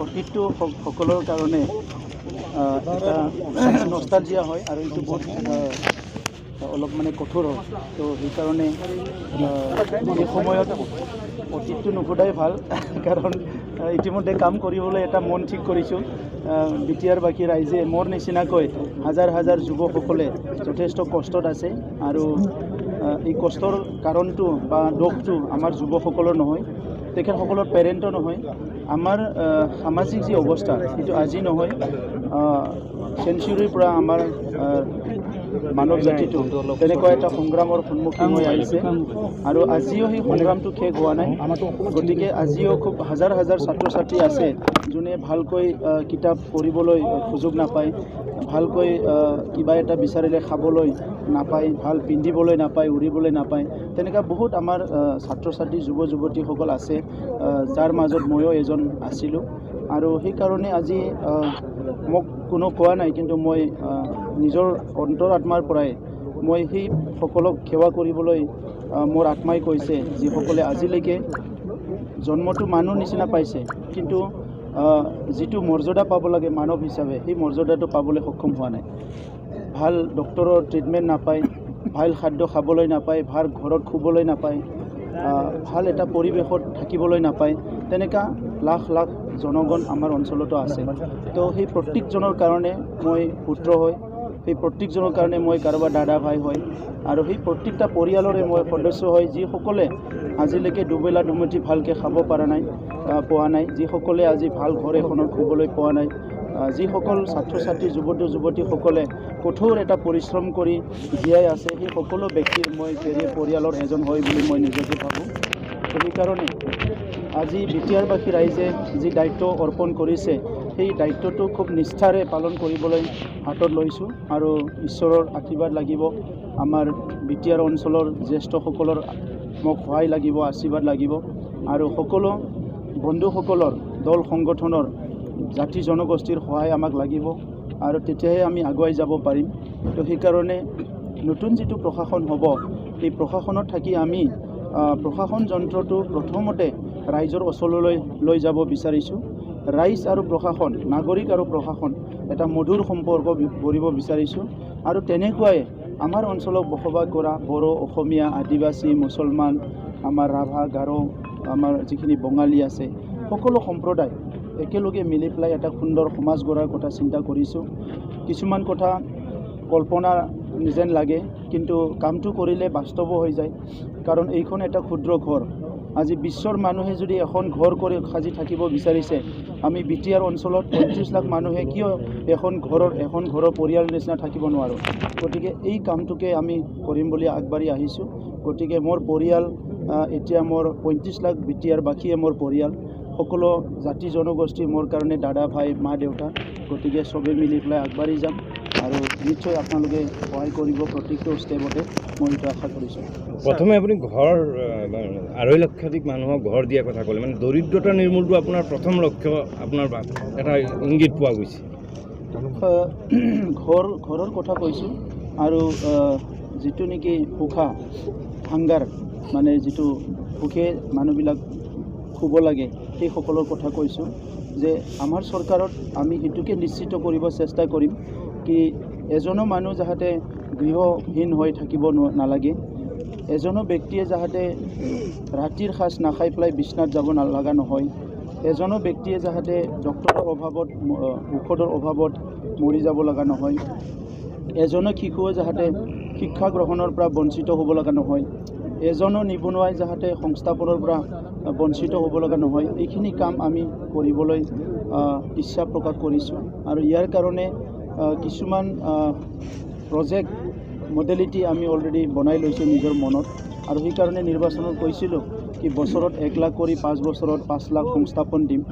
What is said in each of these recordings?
অতীতটো সকলৰ কাৰণে এটা নষ্টালজিয়া হয় আৰু এইটো বহুত অলপ মানে কঠোৰ হয়। তো সেইকাৰণে এই সময়ত অতীতটো নুসুধাই ভাল কাৰণ ইতিমধ্যে কাম কৰিবলৈ এটা মন ঠিক কৰিছোঁ। বিটিআৰ বাকী ৰাইজে মোৰ নিচিনাকৈ হাজাৰ হাজাৰ যুৱকসকলে যথেষ্ট কষ্টত আছে আৰু এই কষ্টৰ কাৰণটো বা দোষটো আমাৰ যুৱকসকলৰ নহয়, তেখেতসকলৰ পেৰেণ্টৰ নহয়, আমাৰ সামাজিক যি অৱস্থা সেইটো আজি নহয়, চেঞ্চুৰীৰ পৰা আমাৰ মানৱ জাতিটো তেনেকুৱা এটা সংগ্ৰামৰ সন্মুখীন হৈ আহিছে আৰু আজিও সেই সংগ্ৰামটো শেষ হোৱা নাই। গতিকে আজিও খুব হাজাৰ হাজাৰ ছাত্ৰ ছাত্ৰী আছে যোনে ভালকৈ কিতাপ পঢ়িবলৈ সুযোগ নাপায়, ভালকৈ কিবা এটা বিচাৰিলে খাবলৈ নাপায়, ভাল পিন্ধিবলৈ নাপায়, উৰিবলৈ নাপায়। তেনেকুৱা বহুত আমাৰ ছাত্ৰ ছাত্ৰী যুৱ যুৱতীসকল আছে, যাৰ মাজত ময়ো এজন আছিলোঁ। আৰু সেইকাৰণে আজি মোক কোনো কোৱা নাই, কিন্তু মই নিজৰ অন্তৰ আত্মাৰ পৰাই মই সেই সকলক সেৱা কৰিবলৈ মোৰ আত্মাই কৈছে, যিসকলে আজিলৈকে জন্মটো মানুহ নিচিনা পাইছে, কিন্তু যিটো মৰ্যাদা পাব লাগে মানৱ হিচাপে সেই মৰ্যাদাটো পাবলৈ সক্ষম হোৱা নাই। ভাল ডক্টৰৰ ট্ৰিটমেণ্ট নাপায়, ভাল খাদ্য খাবলৈ নাপায়, ভাল ঘৰত শুবলৈ নাপায়, ভাল এটা পৰিৱেশত থাকিবলৈ নাপায়, তেনেকুৱা লাখ লাখ জনগণ আমাৰ অঞ্চলতো আছে। তো সেই প্ৰত্যেকজনৰ কাৰণে মই পুত্ৰ হয়, সেই প্ৰত্যেকজনৰ কাৰণে মই কাৰোবাৰ দাদা ভাই হয় আৰু সেই প্ৰত্যেকটা পৰিয়ালৰে মই সদস্য হয়, যিসকলে আজিলৈকে দুবেলা দুমুঠি ভালকৈ খাব পৰা নাই, পোৱা নাই, যিসকলে আজি ভাল ঘৰ এখনত শুবলৈ পোৱা নাই, যিসকল ছাত্ৰ ছাত্ৰী যুৱতীসকলে কঠোৰ এটা পৰিশ্ৰম কৰি জীয়াই আছে, সেই সকলো ব্যক্তিৰ মই পৰিয়ালৰ এজন হয় বুলি মই নিজকে ভাবোঁ। সেইকাৰণে আজি বিটিআৰবাসী ৰাইজে যি দায়িত্ব অৰ্পণ কৰিছে সেই দায়িত্বটো খুব নিষ্ঠাৰে পালন কৰিবলৈ হাতত লৈছোঁ আৰু ঈশ্বৰৰ আশীৰ্বাদ লাগিব, আমাৰ বিটিআৰ অঞ্চলৰ জ্যেষ্ঠসকলৰ মোক সহায় লাগিব, আশীৰ্বাদ লাগিব আৰু সকলো বন্ধুসকলৰ দল সংগঠনৰ জাতি জনগোষ্ঠীৰ সহায় আমাক লাগিব আৰু তেতিয়াহে আমি আগুৱাই যাব পাৰিম। তো সেইকাৰণে নতুন যিটো প্ৰশাসন হ'ব, এই প্ৰশাসনত থাকি আমি প্ৰশাসন যন্ত্ৰটো প্ৰথমতে ৰাইজৰ ওচৰলৈ লৈ যাব বিচাৰিছোঁ। ৰাইজ আৰু প্ৰশাসন, নাগৰিক আৰু প্ৰশাসন এটা মধুৰ সম্পৰ্ক গঢ়িব বিচাৰিছোঁ আৰু তেনেকুৱাই আমাৰ অঞ্চলত বসবাস কৰা বড়ো, অসমীয়া, আদিবাসী, মুছলমান, আমাৰ ৰাভা, গাৰো, আমাৰ যিখিনি বঙালী আছে, সকলো সম্প্ৰদায় একেলগে মিলি পেলাই এটা সুন্দৰ সমাজ গঢ়াৰ কথা চিন্তা কৰিছোঁ। কিছুমান কথা কল্পনা যেন লাগে, কিন্তু কামটো কৰিলে বাস্তৱ হৈ যায়, কাৰণ এইখন এটা ক্ষুদ্ৰ ঘৰ। আজি বিশ্বৰ মানুহে যদি এখন ঘৰ কৰি সাজি থাকিব বিচাৰিছে, আমি বিটিআৰ অঞ্চলত 35 লাখ মানুহে কিয় এখন ঘৰৰ পৰিয়াল নিচিনা থাকিব নোৱাৰোঁ। গতিকে এই কামটোকে আমি কৰিম বুলি আগবাঢ়ি আহিছোঁ। গতিকে মোৰ পৰিয়াল এতিয়া মোৰ 35 লাখ বিটিআৰবাসীয়ে মোৰ পৰিয়াল, সকলো জাতি জনগোষ্ঠী মোৰ কাৰণে দাদা ভাই মা দেউতা। গতিকে চবেই মিলি পেলাই আগবাঢ়ি যাম আৰু নিশ্চয় আপোনালোকে সহায় কৰিব প্ৰত্যেকটো ষ্টেপতে, মই এইটো আশা কৰিছোঁ। প্ৰথমে আপুনি ঘৰ 2.5 লক্ষাধিক মানুহক ঘৰ দিয়াৰ কথা ক'লে, মানে দৰিদ্ৰতা নিৰ্মূলটো আপোনাৰ প্ৰথম লক্ষ্য, আপোনাৰ এটা ইংগিত পোৱা গৈছে। ঘৰৰ কথা কৈছোঁ আৰু যিটো নেকি ভোকা হাংগাৰ, মানে যিটো ভোকে মানুহবিলাক শুব লাগে, সেই সকলৰ কথা কৈছোঁ যে আমাৰ চৰকাৰত আমি সেইটোকে নিশ্চিত কৰিব চেষ্টা কৰিম কি এজনো মানুহ যাতে গৃহহীন হৈ থাকিব নালাগে, এজনো ব্যক্তিয়ে যাতে ৰাতিৰ সাঁজ নাখাই পেলাই বিচনাত যাব নালাগা নহয়, এজনো ব্যক্তিয়ে যাতে ডক্টৰৰ অভাৱত ঔষধৰ অভাৱত মৰি যাব লগা নহয়, এজনো শিশুৱে যাতে শিক্ষা গ্ৰহণৰ পৰা বঞ্চিত হ'ব লগা নহয়, এজনো নিবনুৱাই যাতে সংস্থাপনৰ পৰা বঞ্চিত হ'ব লগা নহয়। এইখিনি কাম আমি কৰিবলৈ ইচ্ছা প্ৰকাশ কৰিছোঁ আৰু ইয়াৰ কাৰণে কিছুমান প্ৰজেক্ট মডেলিটি আমি অলৰেডি বনাই লৈছোঁ নিজৰ মনত আৰু সেইকাৰণে নিৰ্বাচনত কৈছিলোঁ কি বছৰত 1 লাখ কৰি 5 বছৰত 5 লাখ সংস্থাপন দিম।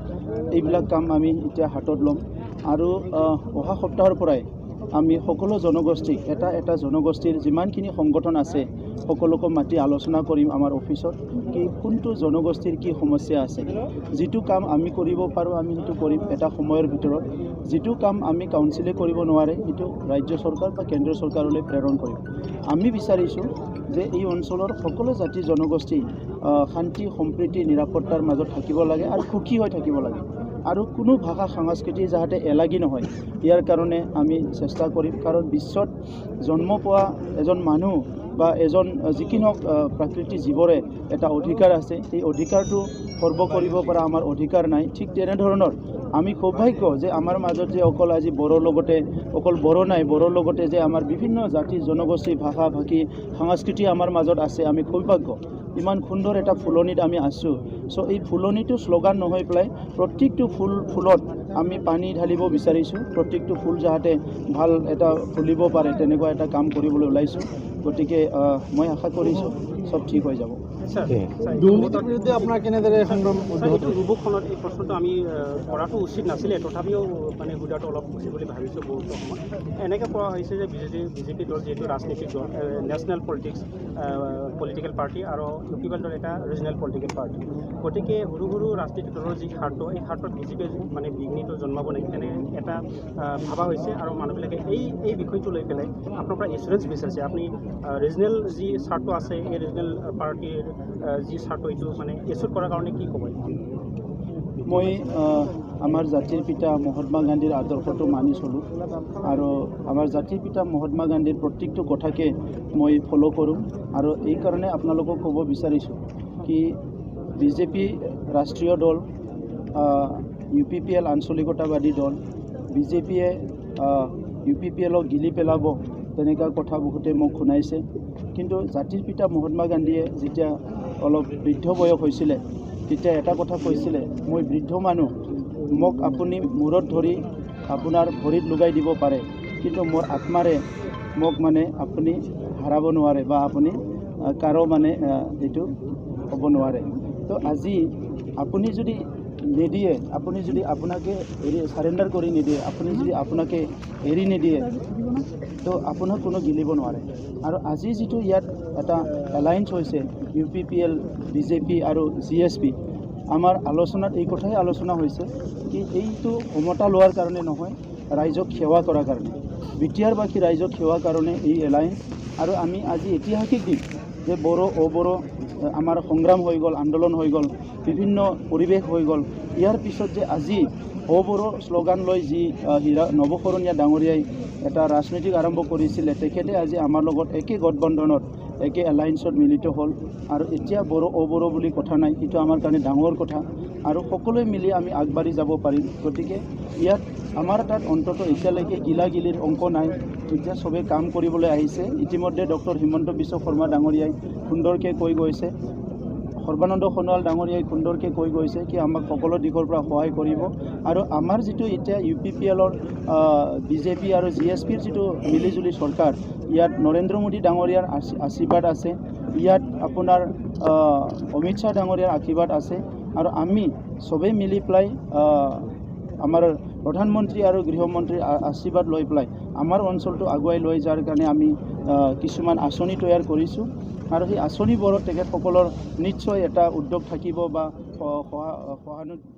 এইবিলাক কাম আমি এতিয়া হাতত ল'ম আৰু অহা সপ্তাহৰ পৰাই আমি সকলো জনগোষ্ঠীক এটা জনগোষ্ঠীৰ যিমানখিনি সংগঠন আছে সকলোকে মাতি আলোচনা কৰিম আমাৰ অফিচত কি কোনটো জনগোষ্ঠীৰ কি সমস্যা আছে, যিটো কাম আমি কৰিব পাৰোঁ আমি সেইটো কৰিম এটা সময়ৰ ভিতৰত, যিটো কাম আমি কাউন্সিলে কৰিব নোৱাৰে সেইটো ৰাজ্য চৰকাৰ বা কেন্দ্ৰীয় চৰকাৰলৈ প্ৰেৰণ কৰিম। আমি বিচাৰিছোঁ যে এই অঞ্চলৰ সকলো জাতি জনগোষ্ঠী শান্তি সম্প্ৰীতি নিৰাপত্তাৰ মাজত থাকিব লাগে আৰু সুখী হৈ থাকিব লাগে। আৰু কোনো ভাষা সংস্কৃতি যাতে এলাগি নহয় ইয়াৰ কাৰণে আমি চেষ্টা কৰিম কাৰণ বিশ্বত জন্ম পোৱা এজন মানুহ বা এজন যিকোনো প্ৰাকৃতিক জীৱৰে এটা অধিকাৰ আছে এই অধিকাৰটো সৰ্ব কৰিব পৰা আমাৰ অধিকাৰ নাই ঠিক তেনেধৰণৰ আমি সৌভাগ্য যে আমাৰ মাজত যে অকল আজি বড়োৰ লগতে অকল বড়ো নাই বড়োৰ লগতে যে আমাৰ বিভিন্ন জাতি জনগোষ্ঠী ভাষা ভাষী সংস্কৃতি আমাৰ মাজত আছে আমি সৌভাগ্য ইমান সুন্দৰ এটা ফুলনিত আমি আছোঁ চ' এই ফুলনিটো শ্লোগান নহয় পেলাই প্ৰত্যেকটো ফুলত আমি পানী ঢালিব বিচাৰিছোঁ প্ৰত্যেকটো ফুল যাতে ভাল এটা ফুলিব পাৰে তেনেকুৱা এটা কাম কৰিবলৈ ওলাইছোঁ গতিকে মই আশা কৰিছোঁ চব ঠিক হৈ যাব দুৰ্নীতিৰ বিৰুদ্ধে আপোনাৰ কেনেদৰে সংগ্ৰাম ৰুবুকখনত এই প্ৰশ্নটো আমি কৰাটো উচিত নাছিলে তথাপিও মানে সুধাটো অলপ উচিত বুলি ভাবিছোঁ বহুতো সময়ত এনেকৈ কোৱা হৈছে যে বিজেপি দল যিহেতু ৰাজনীতিক দল নেশ্যনেল পলিটিকেল পাৰ্টি আৰু ইউ পি দল এটা ৰিজনেল পলিটিকেল পাৰ্টি গতিকে সৰু সৰু ৰাজনীতিক দলৰ যি স্বাৰ্থ এই স্বাৰ্থত বিজেপিয়ে মানে বিঘ্নিত জন্মাব নেকি তেনে এটা ভাবা হৈছে আৰু মানুহবিলাকে এই বিষয়টো লৈ পেলাই আপোনাৰ পৰা এচুৰেঞ্চ বিচাৰিছে আপুনি ৰিজনেল যি স্বাৰ্থ আছে এই ৰিজনেল পাৰ্টিৰ যি স্বাৰ্থ এইটো মানে এচুৰ কৰাৰ কাৰণে কি ক'ব মই আমাৰ জাতিৰ পিতা মহাত্মা গান্ধীৰ আদৰ্শটো মানি চলোঁ আৰু আমাৰ জাতিৰ পিতা মহাত্মা গান্ধীৰ প্ৰত্যেকটো কথাকে মই ফ'ল' কৰোঁ আৰু এইকাৰণে আপোনালোকক ক'ব বিচাৰিছোঁ কি বিজেপি ৰাষ্ট্ৰীয় দল UPPL আঞ্চলিকতাবাদী দল বিজেপিয়ে UPPLক গিলি পেলাব তেনেকুৱা কথা বহুতে মোক শুনাইছে কিন্তু জাতিৰ পিতা মহাত্মা গান্ধীয়ে যেতিয়া অলপ বৃদ্ধ বয়স হৈছিলে তেতিয়া এটা কথা কৈছিলে মই বৃদ্ধ মানুহ মোক আপুনি মূৰত ধৰি আপোনাৰ ভৰিত লগাই দিব পাৰে কিন্তু মোৰ আত্মাৰে মোক মানে আপুনি হাৰাব নোৱাৰে বা আপুনি কাৰো মানে এইটো হ'ব নোৱাৰে তো আজি আপুনি যদি নিদিয়ে আপুনি যদি আপোনাকে সাৰেণ্ডাৰ কৰি নিদিয়ে আপুনি যদি আপোনাকে এৰি নিদিয়ে তো আপোনাক কোনো গিলিব নোৱাৰে আৰু আজি যিটো ইয়াত এটা এলায়েন্স হৈছে UPPL BJP আৰু GSP আমাৰ আলোচনাত এই কথাই আলোচনা হৈছে কি এইটো ক্ষমতা লোৱাৰ কাৰণে নহয় ৰাইজক সেৱা কৰাৰ কাৰণে বিটিআৰবাসী ৰাইজক সেৱাৰ কাৰণে এই এলায়েন্স আৰু আমি আজি ঐতিহাসিক দিন যে বড়ো অবড়ো আমাৰ সংগ্ৰাম হৈ গ'ল আন্দোলন হৈ গ'ল বিভিন্ন পৰিৱেশ হৈ গ'ল ইয়াৰ পিছত যে আজি অবড়ো শ্লোগান লৈ যি নৱশৰণীয়া ডাঙৰীয়াই এটা ৰাজনীতি আৰম্ভ কৰিছিলে তেখেতে আজি আমাৰ লগত একে গঠবন্ধনত একে এলায়েন্সত মিলিত হ'ল আৰু এতিয়া বড়ো অবড়ো বুলি কথা নাই এইটো আমাৰ কাৰণে ডাঙৰ কথা আৰু সকলোৱে মিলি আমি আগবাঢ়ি যাব পাৰিম গতিকে ইয়াত আমাৰ তাত অন্তত এতিয়ালৈকে গিলাগিলিৰ অংক নাই এতিয়া চবেই কাম কৰিবলৈ আহিছে ইতিমধ্যে ডক্টৰ হিমন্ত বিশ্ব শৰ্মা ডাঙৰীয়াই সুন্দৰকৈ কৈ গৈছে সৰ্বানন্দ সোণোৱাল ডাঙৰীয়াই সুন্দৰকৈ কৈ গৈছে কি আমাক সকলো দিশৰ পৰা সহায় কৰিব আৰু আমাৰ যিটো এতিয়া UPPLৰ BJP আৰু GSPৰ যিটো মিলিজুলি চৰকাৰ ইয়াত নৰেন্দ্ৰ মোদী ডাঙৰীয়াৰ আশীৰ্বাদ আছে ইয়াত আপোনাৰ অমিত শ্বাহ ডাঙৰীয়াৰ আশীৰ্বাদ আছে আৰু আমি চবেই মিলি পেলাই আমাৰ প্ৰধানমন্ত্ৰী আৰু গৃহমন্ত্ৰীৰ আশীৰ্বাদ লৈ পেলাই আমাৰ অঞ্চলটো আগুৱাই লৈ যোৱাৰ কাৰণে আমি কিছুমান আঁচনি তৈয়াৰ কৰিছোঁ আৰু সেই আঁচনিবোৰত তেখেতসকলৰ নিশ্চয় এটা উদ্যোগ থাকিব বা সহানুভূতি